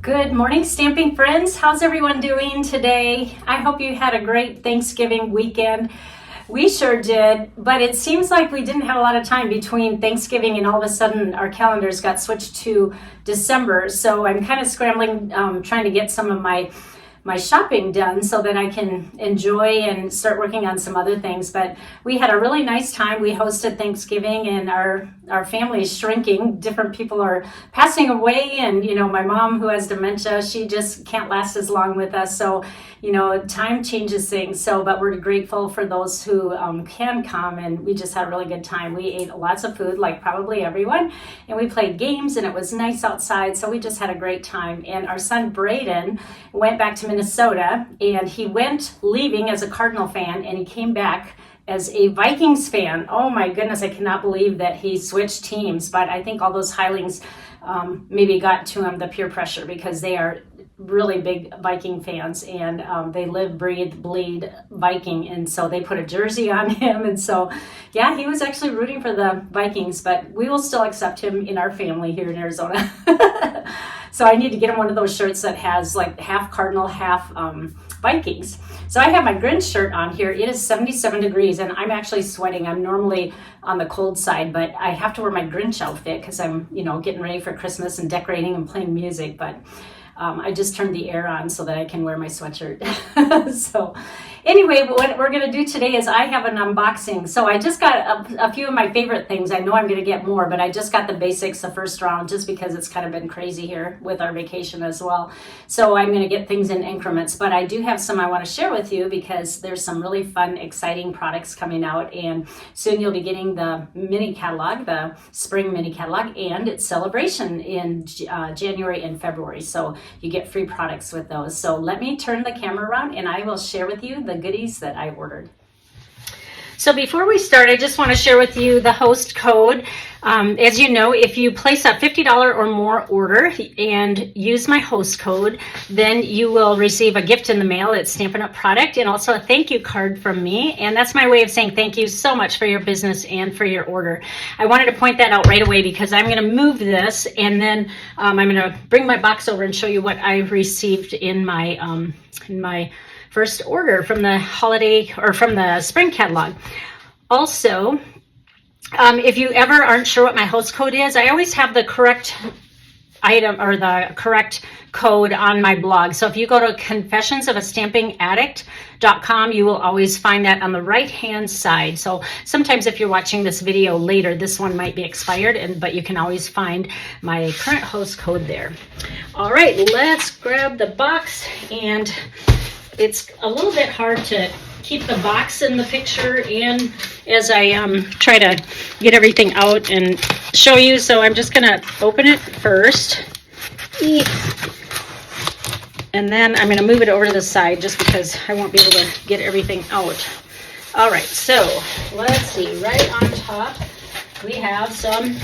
Good morning, stamping friends. How's everyone doing today? I hope you had a great Thanksgiving weekend. We sure did, but it seems like we didn't have a lot of time between Thanksgiving and all of a sudden our calendars got switched to December. So I'm kind of scrambling, trying to get some of my shopping done so that I can enjoy and start working on some other things. But we had a really nice time. We hosted Thanksgiving and our family is shrinking. Different people are passing away, and my mom, who has dementia, she just can't last as long with us. So time changes things. But we're grateful for those who can come, and we just had a really good time. We ate lots of food, like probably everyone, and we played games, and it was nice outside. So we just had a great time. And our son Braden went back to Minnesota, and he went leaving as a Cardinal fan, and he came back as a Vikings fan. Oh my goodness, I cannot believe that he switched teams. But I think all those Heilings maybe got to him, the peer pressure, because they are really big Viking fans, and they live, breathe, bleed Viking, and so they put a jersey on him. And so yeah, he was actually rooting for the Vikings, but we will still accept him in our family here in Arizona. So I need to get him one of those shirts that has like half Cardinal, half Vikings. So I have my Grinch shirt on here. It is 77 degrees and I'm actually sweating. I'm normally on the cold side, but I have to wear my Grinch outfit because I'm, getting ready for Christmas and decorating and playing music. But I just turned the air on so that I can wear my sweatshirt. So anyway, what we're going to do today is I have an unboxing. So I just got a few of my favorite things. I know I'm going to get more, but I just got the basics the first round just because it's kind of been crazy here with our vacation as well. So I'm going to get things in increments, but I do have some I want to share with you because there's some really fun, exciting products coming out, and soon you'll be getting the mini catalog, the spring mini catalog, and its celebration in January and February. So you get free products with those. So let me turn the camera around and I will share with you the goodies that I ordered. So before we start, I just want to share with you the host code. As you know, if you place a $50 or more order and use my host code, then you will receive a gift in the mail. It's Stampin' Up! Product and also a thank you card from me. And that's my way of saying thank you so much for your business and for your order. I wanted to point that out right away because I'm going to move this, and then I'm going to bring my box over and show you what I received in my first order from the holiday or from the spring catalog. Also, if you ever aren't sure what my host code is, I always have the correct item or the correct code on my blog. So if you go to confessionsofastampingaddict.com, you will always find that on the right hand side. So sometimes if you're watching this video later, this one might be expired, but you can always find my current host code there. All right, let's grab the box. And it's a little bit hard to keep the box in the picture and as I try to get everything out and show you. So I'm just going to open it first. And then I'm going to move it over to the side just because I won't be able to get everything out. All right, so let's see. Right on top, we have some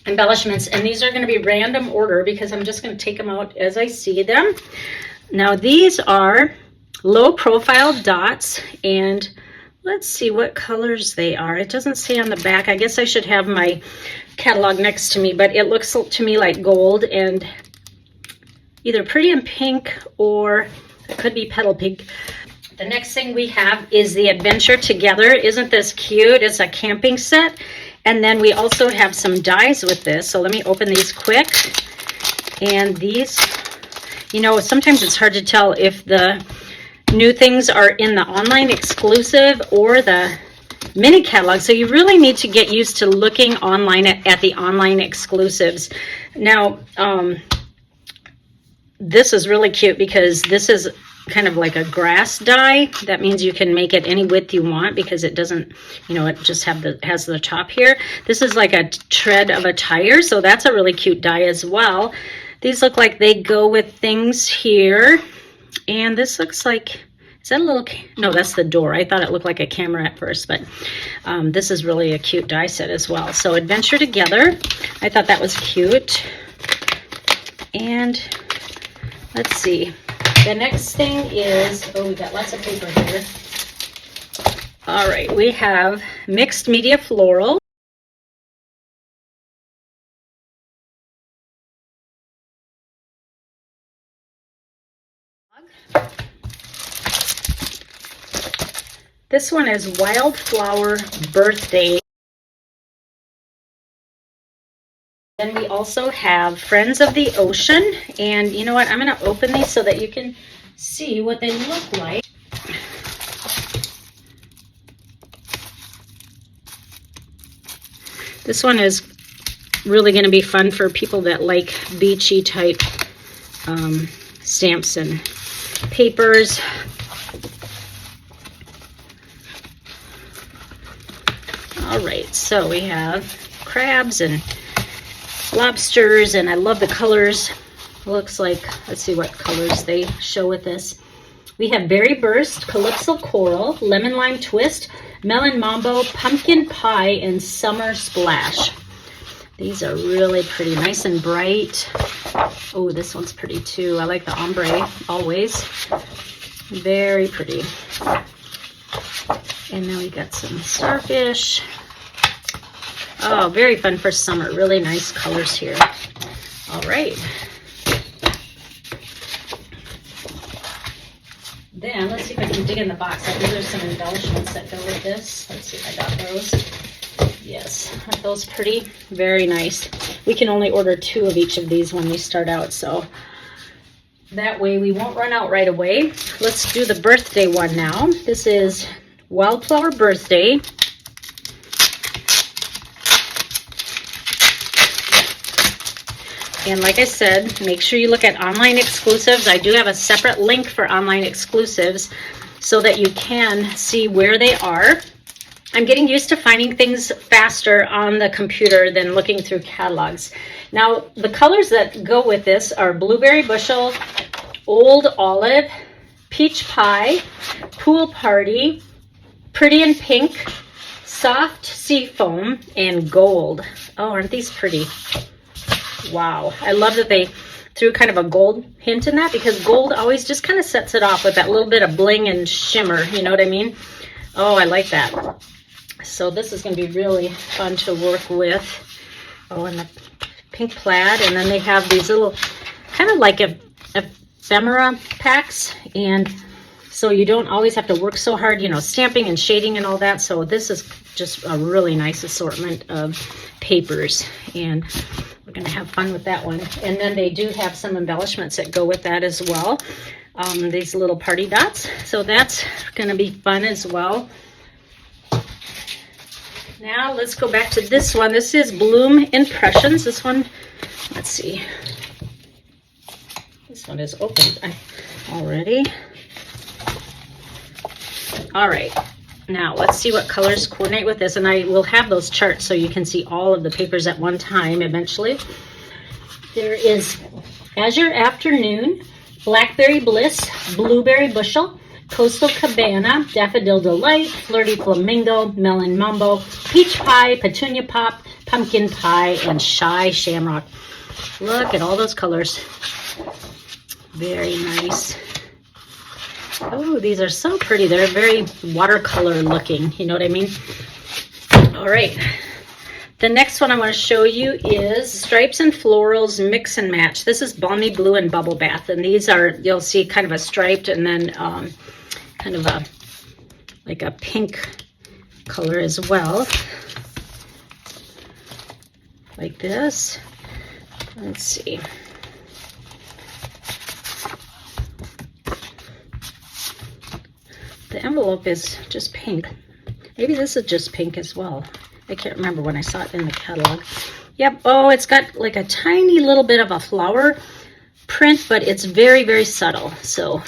embellishments, and these are going to be random order because I'm just going to take them out as I see them. Now, these are low profile dots, and let's see what colors they are. It doesn't say on the back. I guess I should have my catalog next to me, but it looks to me like gold and either pretty and pink, or it could be petal pink. The next thing we have is the Adventure Together. Isn't this cute? It's a camping set. And then we also have some dies with this. So let me open these quick. And these, sometimes it's hard to tell if the new things are in the online exclusive or the mini catalog. So you really need to get used to looking online at the online exclusives. Now, this is really cute because this is kind of like a grass die. That means you can make it any width you want because it doesn't, it just has the top here. This is like a tread of a tire. So that's a really cute die as well. These look like they go with things here. And this looks like, is that a little, no, that's the door. I thought it looked like a camera at first, but this is really a cute die set as well. So Adventure Together, I thought that was cute. And let's see. The next thing is, we got lots of paper here. All right, we have Mixed Media Floral. This one is Wildflower Birthday. Then we also have Friends of the Ocean. And you know what? I'm going to open these so that you can see what they look like. This one is really going to be fun for people that like beachy type stamps and papers. All right, so we have crabs and lobsters, and I love the colors. Looks like, let's see what colors they show with this. We have Berry Burst, Calypso Coral, Lemon Lime Twist, Melon Mambo, Pumpkin Pie, and Summer Splash. These are really pretty, nice and bright. Oh, this one's pretty too. I like the ombre always. Very pretty. And then we got some starfish. Oh, very fun for summer. Really nice colors here. All right. Then let's see if I can dig in the box. I think there's some embellishments that go with this. Let's see if I got those. Yes, aren't those pretty? Very nice. We can only order 2 of each of these when we start out, so that way we won't run out right away. Let's do the birthday one now. This is Wildflower Birthday. And like I said, make sure you look at online exclusives. I do have a separate link for online exclusives so that you can see where they are. I'm getting used to finding things faster on the computer than looking through catalogs. Now, the colors that go with this are Blueberry Bushel, Old Olive, Peach Pie, Pool Party, Pretty in Pink, Soft Sea Foam, and Gold. Oh, aren't these pretty? Wow, I love that they threw kind of a gold hint in that, because gold always just kind of sets it off with that little bit of bling and shimmer, you know what I mean? Oh, I like that. So this is going to be really fun to work with. Oh, and the pink plaid, and then they have these little kind of like ephemera packs, and so you don't always have to work so hard, you know, stamping and shading and all that. So this is just a really nice assortment of papers, and we're going to have fun with that one. And then they do have some embellishments that go with that as well. These little party dots. So that's going to be fun as well. Now let's go back to this one. This is Bloom Impressions. This one, let's see. This one is opened already. All right. Now let's see what colors coordinate with this, and I will have those charts so you can see all of the papers at one time eventually. There is Azure Afternoon, Blackberry Bliss, Blueberry Bushel, Coastal Cabana, Daffodil Delight, Flirty Flamingo, Melon Mambo, Peach Pie, Petunia Pop, Pumpkin Pie, and Shy Shamrock. Look at all those colors. Very nice. Oh, these are so pretty. They're very watercolor looking. You know what I mean? All right. The next one I want to show you is Stripes and Florals Mix and Match. This is Balmy Blue and Bubble Bath. And these are, you'll see kind of a striped and then kind of a, like a pink color as well. Like this. Let's see. The envelope is just pink. Maybe this is just pink as well. I can't remember when I saw it in the catalog. Yep. Oh, it's got like a tiny little bit of a flower print, but it's very, very subtle. So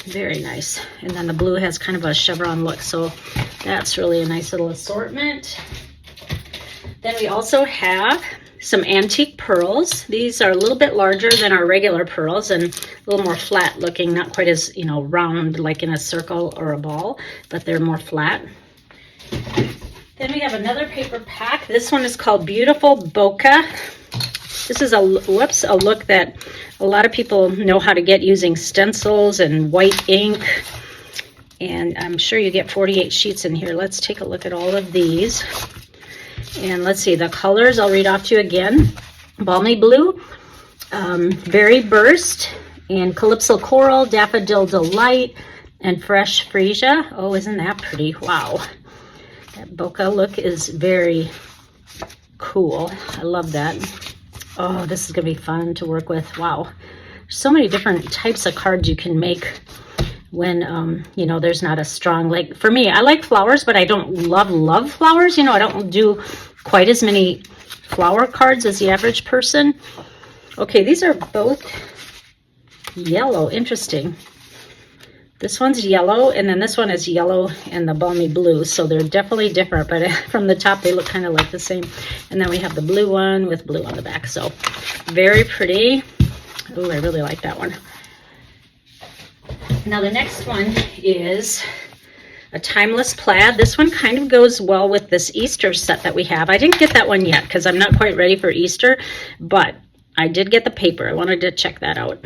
very nice. And then the blue has kind of a chevron look. So that's really a nice little assortment. Then we also have some antique pearls. These are a little bit larger than our regular pearls and a little more flat looking, not quite as, you know, round like in a circle or a ball, but they're more flat. Then we have another paper pack. This one is called Beautiful Bokeh. This is a look that a lot of people know how to get using stencils and white ink. And I'm sure you get 48 sheets in here. Let's take a look at all of these. And let's see, the colors I'll read off to you again. Balmy Blue, Berry Burst, And Calypso Coral, Daffodil Delight, and Fresh Freesia. Oh, isn't that pretty? Wow. That bokeh look is very cool. I love that. Oh, this is going to be fun to work with. Wow. So many different types of cards you can make when, you know, there's not a strong, like, for me, I like flowers, but I don't love flowers. You know, I don't do quite as many flower cards as the average person. Okay, these are both yellow. Interesting. This one's yellow, and then this one is yellow and the balmy blue, so they're definitely different, but from the top they look kind of like the same. And then we have the blue one with blue on the back, so very pretty. Oh, I really like that one. Now the next one is a Timeless Plaid. This one kind of goes well with this Easter set that we have. I didn't get that one yet because I'm not quite ready for Easter, but I did get the paper. I wanted to check that out.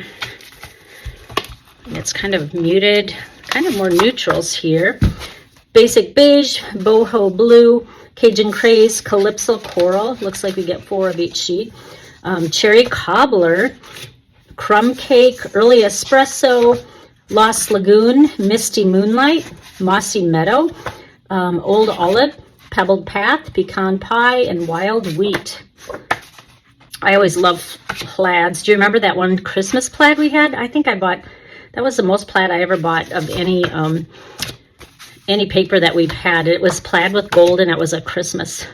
It's kind of muted, kind of more neutrals here. Basic Beige, Boho Blue, Cajun Craze, Calypso Coral. Looks like we get 4 of each sheet. Cherry Cobbler, Crumb Cake, Early Espresso, Lost Lagoon, Misty Moonlight, Mossy Meadow, Old Olive, Pebbled Path, Pecan Pie, and Wild Wheat. I always love plaids. Do you remember that one Christmas plaid we had? I think I bought... That was the most plaid I ever bought of any paper that we've had. It was plaid with gold, and it was a Christmas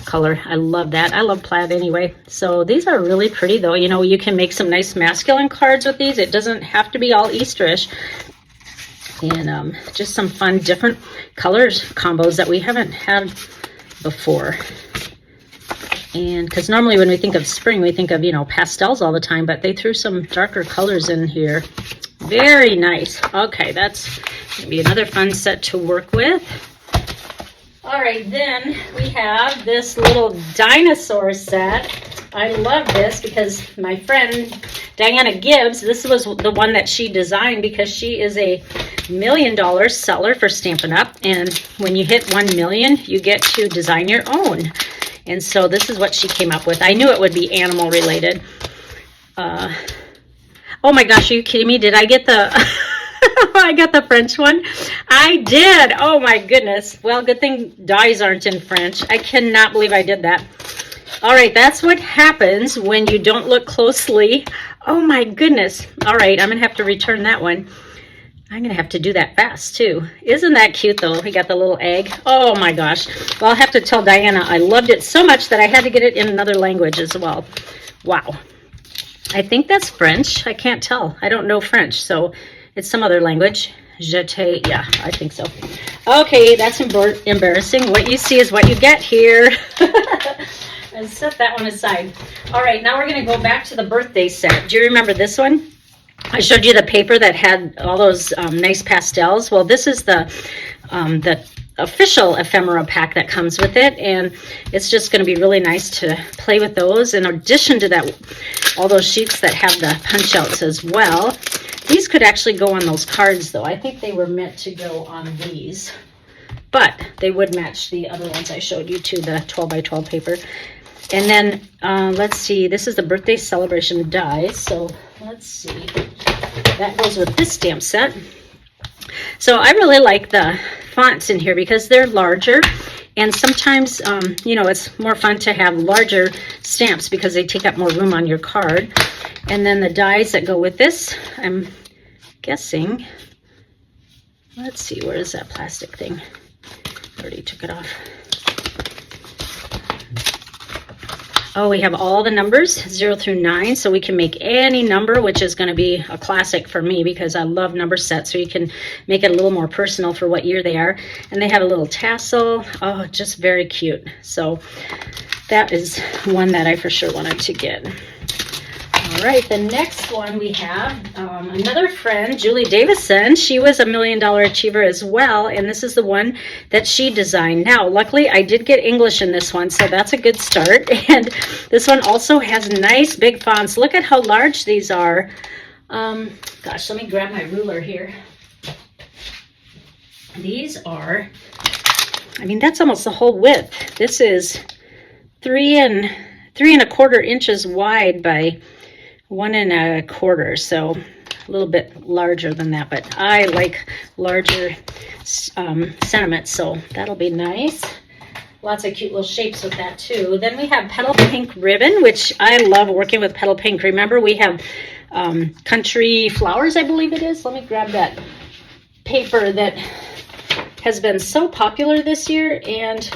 color. I love that. I love plaid anyway. So these are really pretty, though. You know, you can make some nice masculine cards with these. It doesn't have to be all Easterish. And just some fun, different colors combos that we haven't had before. And because normally when we think of spring, we think of, you know, pastels all the time, but they threw some darker colors in here. Very nice. Okay, that's going to be another fun set to work with. All right, then we have this little dinosaur set. I love this because my friend Diana Gibbs, this was the one that she designed because she is a $1 million seller for Stampin' Up! And when you hit 1 million, you get to design your own. And so this is what she came up with. I knew it would be animal related. Oh my gosh, are you kidding me? Did I get the... I got the French one? I did. Oh my goodness. Well, good thing dies aren't in French. I cannot believe I did that. All right, that's what happens when you don't look closely. Oh my goodness. All right, I'm going to have to return that one. I'm going to have to do that fast, too. Isn't that cute, though? We got the little egg. Oh, my gosh. Well, I'll have to tell Diana I loved it so much that I had to get it in another language as well. Wow. I think that's French. I can't tell. I don't know French, so it's some other language. Jeté. Yeah, I think so. Okay, that's embarrassing. What you see is what you get here. Let's set that one aside. All right, now we're going to go back to the birthday set. Do you remember this one? I showed you the paper that had all those nice pastels. Well, this is the official ephemera pack that comes with it, and it's just going to be really nice to play with those. In addition to that, all those sheets that have the punch outs as well. These could actually go on those cards, though. I think they were meant to go on these, but they would match the other ones I showed you too, the 12 by 12 paper. And then let's see, this is the birthday celebration dies, so let's see. That goes with this stamp set. So I really like the fonts in here because they're larger, and sometimes, you know, it's more fun to have larger stamps because they take up more room on your card. And then the dies that go with this, I'm guessing, let's see, where is that plastic thing? I already took it off. Oh, we have all the numbers, 0 through 9, so we can make any number, which is going to be a classic for me because I love number sets, so you can make it a little more personal for what year they are. And they have a little tassel. Oh, just very cute. So that is one that I for sure wanted to get. All right, the next one we have another friend, Julie Davison. She was a $1 Million Achiever as well, and this is the one that she designed. Now, luckily, I did get English in this one, so that's a good start. And this one also has nice big fonts. Look at how large these are. Gosh, let me grab my ruler here. These are, I mean, that's almost the whole width. This is 3 1/4 inches wide by 1¼ so a little bit larger than that, but I like larger sentiments, so that'll be nice. Lots of cute little shapes with that too. Then we have petal pink ribbon, which I love working with petal pink. Remember, we have country flowers, I believe it is. Let me grab that paper that has been so popular this year, and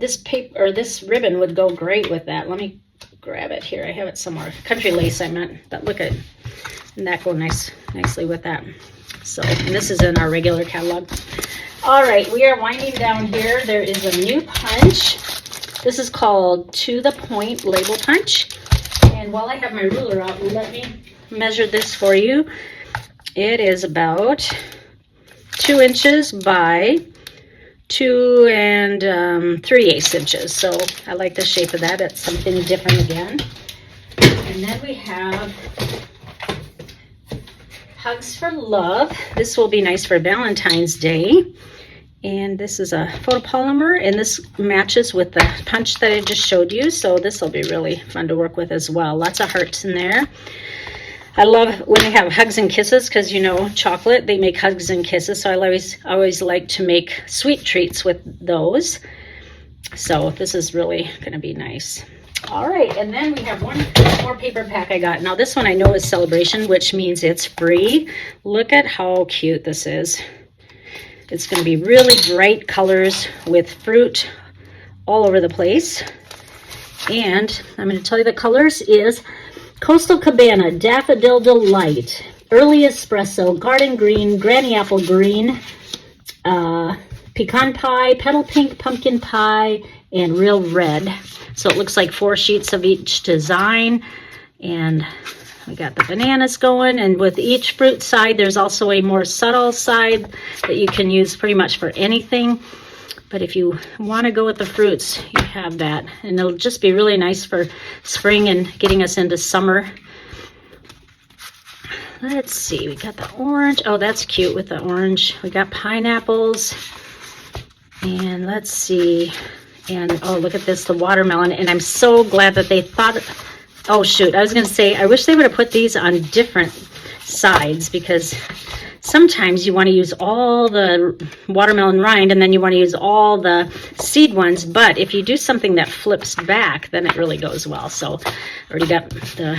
this paper or this ribbon would go great with that. Let me grab it here. I have it somewhere. Country lace, I meant. But look at, and that go nicely with that. So, and this is in our regular catalog. All right, we are winding down here. There is a new punch. This is called To the Point Label Punch. And while I have my ruler out, let me measure this for you. It is about 2 inches by 2 3/8 inches. So I like the shape of that. It's something different again. And then we have Hugs for Love. This will be nice for Valentine's Day. And this is a photopolymer, and this matches with the punch that I just showed you. So this will be really fun to work with as well. Lots of hearts in there. I love when they have hugs and kisses, because you know, chocolate, they make hugs and kisses. So I always like to make sweet treats with those. So this is really going to be nice. All right, and then we have one more paper pack I got. Now this one I know is Celebration, which means it's free. Look at how cute this is. It's going to be really bright colors with fruit all over the place. And I'm going to tell you the colors is Coastal Cabana, Daffodil Delight, Early Espresso, Garden Green, Granny Apple Green, Pecan Pie, Petal Pink, Pumpkin Pie, and Real Red. So it looks like 4 sheets of each design. And we got the bananas going, and with each fruit side, there's also a more subtle side that you can use pretty much for anything. But if you want to go with the fruits, you have that. And it'll just be really nice for spring and getting us into summer. Let's see, we got the orange. Oh, that's cute with the orange. We got pineapples. And let's see. And oh, look at this, the watermelon. And I'm so glad that they thought... Oh, shoot. I was going to say, I wish they would have put these on different sides, because sometimes you want to use all the watermelon rind and then you want to use all the seed ones. But if you do something that flips back, then it really goes well. So already got the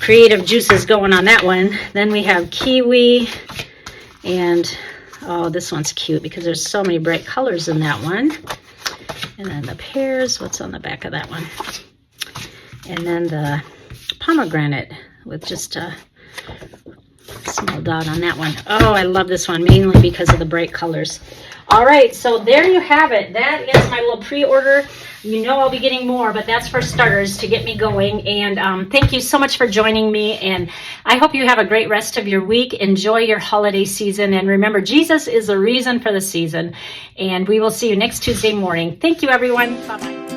creative juices going on that one. Then we have kiwi, and oh, this one's cute because there's so many bright colors in that one. And then the pears, what's on the back of that one? And then the pomegranate with just a small dot on that one. Oh, I love this one, mainly because of the bright colors. All right, so there you have it. That is my little pre-order. You know I'll be getting more, but that's for starters to get me going. And thank you so much for joining me. And I hope you have a great rest of your week. Enjoy your holiday season. And remember, Jesus is the reason for the season. And we will see you next Tuesday morning. Thank you, everyone. Bye-bye.